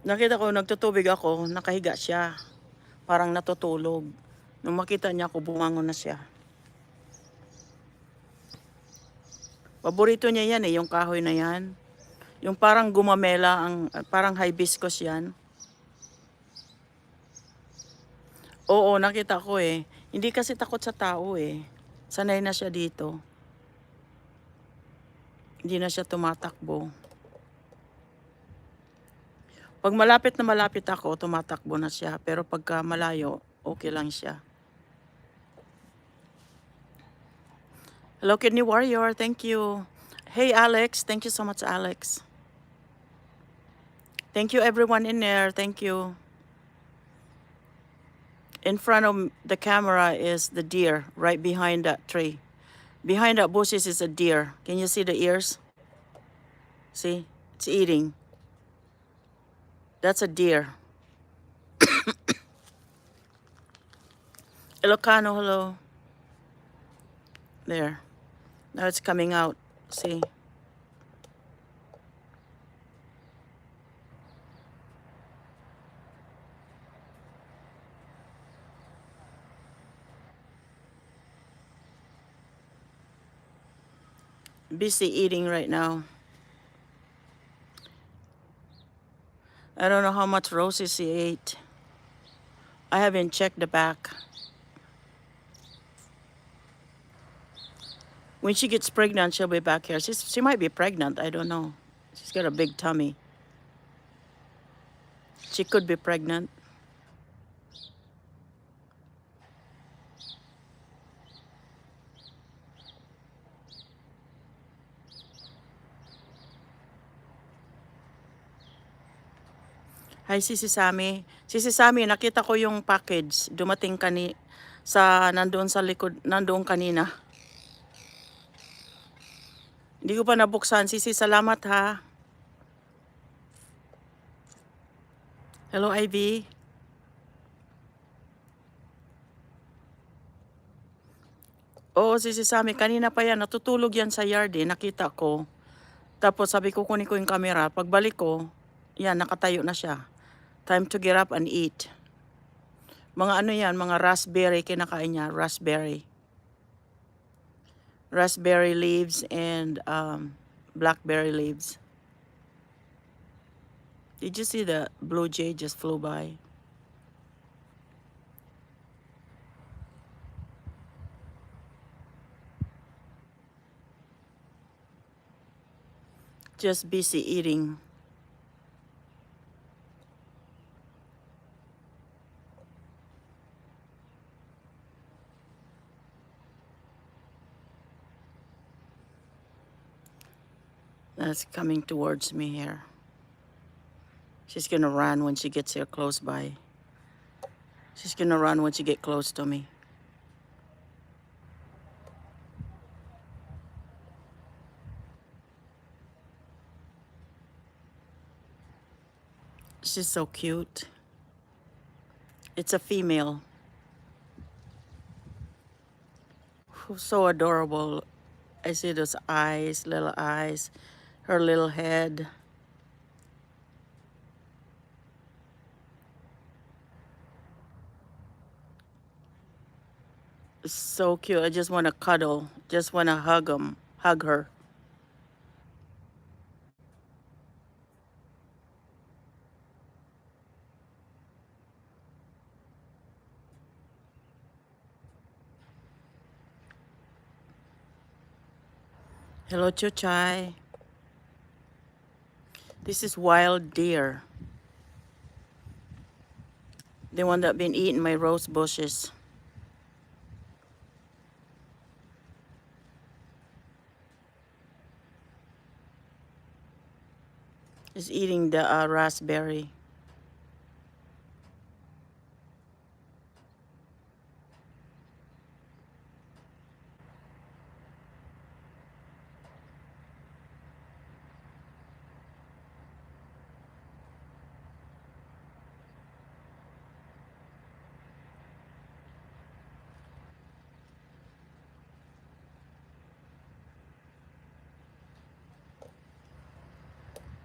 Nakita ko, nagtutubig ako, nakahiga siya. Parang natutulog. Nung makita niya ako, bumangon na siya. Paborito niya yan yung kahoy na yan. Yung parang gumamela, parang hibiscus yan. Oo, nakita ko Hindi kasi takot sa tao Sanay na siya dito. Hindi na siya tumatakbo. Pag malapit na malapit ako, tumatakbo na siya. Pero pagka malayo, okay lang siya. Hello, Kidney Warrior. Thank you. Hey, Alex. Thank you so much, Alex. Thank you, everyone in there. Thank you. In front of the camera is the deer right behind that tree. Behind that bushes is a deer. Can you see the ears? See? It's eating. That's a deer. Ilocano, hello. There. Now it's coming out. See? Busy eating right now. I don't know how much roses he ate. I haven't checked the back. When she gets pregnant, she'll be back here. She might be pregnant. I don't know. She's got a big tummy. She could be pregnant. Hi, Sisi Sami. Sisi Sami, nakita ko yung package. Dumating nandoon sa likod, nandoon kanina. Hindi ko pa nabuksan. Sisi, salamat ha. Hello, Ivy. Oo, Sisi Sami, kanina pa yan. Natutulog yan sa yard nakita ko. Tapos sabi ko, kunin ko yung camera. Pagbalik ko, yan, nakatayo na siya. Time to get up and eat. Mga ano yan, mga raspberry kinakain niya. Raspberry. Raspberry leaves and blackberry leaves. Did you see the blue jay just flew by? Just busy eating. That's coming towards me here. She's gonna run when she gets here close by. She's gonna run when she get close to me. She's so cute. It's a female. So adorable. I see those eyes, little eyes, her little head. It's so cute. I just want to cuddle. Just want to hug her. Hello, Chuchai. This is wild deer. The one that been eating my rose bushes. Is eating the raspberry.